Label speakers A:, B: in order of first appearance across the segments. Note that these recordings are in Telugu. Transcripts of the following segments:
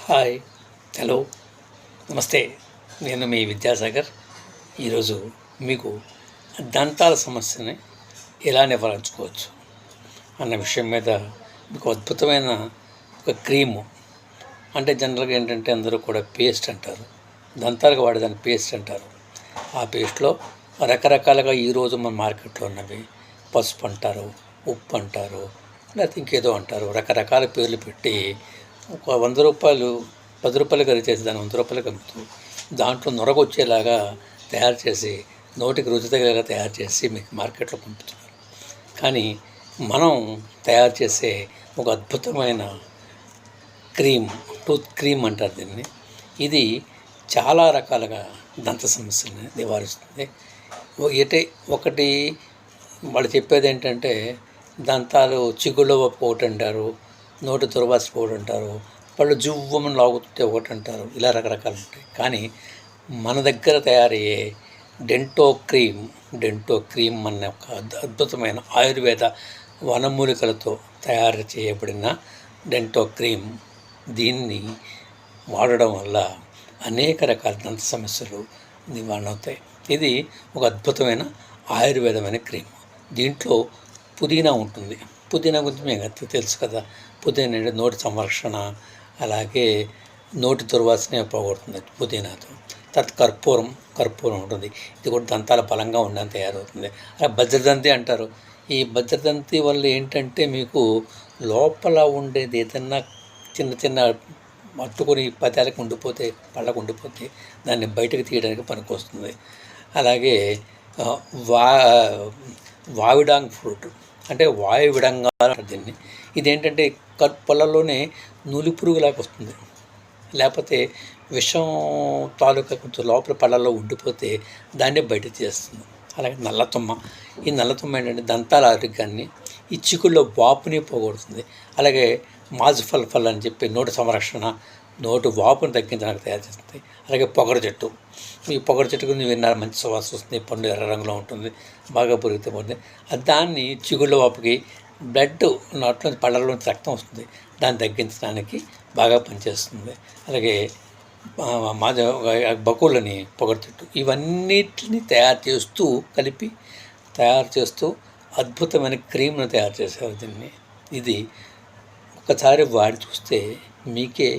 A: హాయ్, హలో, నమస్తే. నేను మీ విద్యాసాగర్. ఈరోజు మీకు దంతాల సమస్యని ఎలా నివారించుకోవచ్చు అన్న విషయం మీద మీకు అద్భుతమైన ఒక క్రీము, అంటే జనరల్గా ఏంటంటే అందరూ కూడా పేస్ట్ అంటారు, దంతాలకు వాడేదాన్ని పేస్ట్ అంటారు. ఆ పేస్ట్లో రకరకాలుగా ఈరోజు మన మార్కెట్లో ఉన్నవి పసుపు అంటారు, ఉప్పు అంటారు, లేకపోతే ఇంకేదో అంటారు, రకరకాల పేర్లు పెట్టి ఒక రూ. 100 10 ఖరీదు చేసి దాన్ని రూ. 100 అమ్ముతూ దాంట్లో నొరగొచ్చేలాగా తయారు చేసి నోటికి రుచి తగిలేలా తయారు చేసి మీకు మార్కెట్లో పంపుతున్నారు. కానీ మనం తయారు చేసే ఒక అద్భుతమైన క్రీమ్, టూత్ క్రీమ్ అంటారు దీన్ని. ఇది చాలా రకాలుగా దంత సమస్యలని నివారిస్తుంది. ఒకటి వాళ్ళు చెప్పేది ఏంటంటే దంతాలు చిగుళ్ళ ఒకటి అంటారు, నోటి దుర్వాసన ఒకటి అంటారు, పళ్ళు జువ్వమని లాగుతుంటే ఒకటి అంటారు, ఇలా రకరకాలు ఉంటాయి. కానీ మన దగ్గర తయారయ్యే డెంటో క్రీమ్ అనే ఒక అద్భుతమైన ఆయుర్వేద వనమూలికలతో తయారు చేయబడిన డెంటో క్రీమ్, దీన్ని వాడడం వల్ల అనేక రకాల దంత సమస్యలు నివారణ అవుతాయి. ఇది ఒక అద్భుతమైన ఆయుర్వేదమైన క్రీమ్. దీంట్లో పుదీనా ఉంటుంది. పుదీనా గురించి మీకు తెలుసు కదా. పుదీనా అంటే నోటి సంరక్షణ, అలాగే నోటి దుర్వాసన పోగొడుతుంది పుదీనాతో. తర్వాత కర్పూరం ఉంటుంది. ఇది కూడా దంతాల బలంగా ఉండని తయారవుతుంది. అలా వజ్రదంతి అంటారు. ఈ వజ్రదంతి వల్ల ఏంటంటే మీకు లోపల ఉండేది ఏదన్నా చిన్న అట్టుకొని పదాలకు ఉండిపోతే, పళ్ళకు ఉండిపోతే దాన్ని బయటకు తీయడానికి పనికొస్తుంది. అలాగే వావిడాంగ్ ఫ్రూట్ అంటే వాయు విడంగాలు దీన్ని. ఇదేంటంటే పొలంలోనే నూలి పురుగులాగా వస్తుంది, లేకపోతే విషం తాలూకా కొంచెం లోపల పళ్ళల్లో ఉండిపోతే దాన్నే బయట తీస్తుంది. అలాగే ఈ నల్లతుమ్మ ఏంటంటే దంతాల ఆరోగ్యాన్ని, ఈ చిగుళ్ళలో వాపుని పోగొడుతుంది. అలాగే మాజుఫల్ అని చెప్పి నోటి సంరక్షణ, నోటి వాపుని తగ్గించడానికి తయారు చేస్తుంది. అలాగే పొగరు చెట్టు, ఈ పొగరు చెట్టు గురించి విన్నారు, మంచి సువాసన వస్తుంది, పండు ఎర్ర రంగులో ఉంటుంది, బాగా పురిగితే పోతుంది. దాన్ని చిగుళ్ళ వాపుకి, బ్లడ్ నోట్లో పళ్ళలోంచి రక్తం వస్తుంది, దాన్ని తగ్గించడానికి బాగా పనిచేస్తుంది. అలాగే బకులని పొగరు చెట్టు, ఇవన్నిటిని తయారు చేస్తూ అద్భుతమైన క్రీమ్ను తయారు చేశారు దీన్ని. ఇది ఒకసారి వాడి చూస్తే మీకే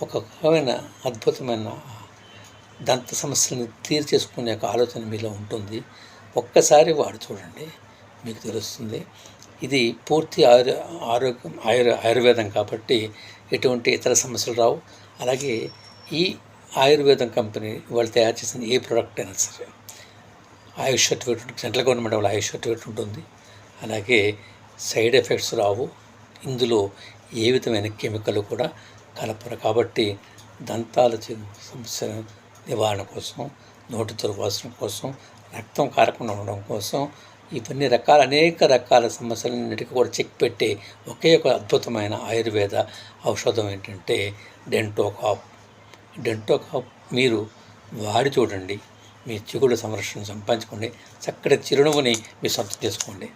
A: ఒక రకమైన అద్భుతమైన దంత సమస్యలను తీర్చేసుకునే ఒక ఆలోచన మీలో ఉంటుంది. ఒక్కసారి వాడి చూడండి, మీకు తెలుస్తుంది. ఇది పూర్తి ఆయుర్వేదం కాబట్టి ఎటువంటి ఇతర సమస్యలు రావు. అలాగే ఈ ఆయుర్వేదం కంపెనీ వాళ్ళు తయారు చేసిన ఏ ప్రోడక్ట్ అయినా సరే ఆయుష్ సర్టిఫికేట్, సెంట్రల్ గవర్నమెంట్ వాళ్ళ ఆయుష్ సర్టిఫికేట్ ఉంటుంది. అలాగే సైడ్ ఎఫెక్ట్స్ రావు. ఇందులో ఏ విధమైన కెమికల్ కూడా కలపరు. కాబట్టి దంతాల సమస్య నివారణ కోసం, నోటి దుర్వాసన కోసం, రక్తం కారకుండా ఉండడం కోసం, ఇవన్నీ అనేక రకాల సమస్యలన్నిటికీ కూడా చెక్ పెట్టే ఒకే ఒక అద్భుతమైన ఆయుర్వేద ఔషధం ఏంటంటే డెంటో కాప్. మీరు వాడి చూడండి, మీ చిగుళ్ళ సంరక్షణ సంపాదించుకోండి, చక్కటి చిరునవ్వుని మీ సొంతం చేసుకోండి.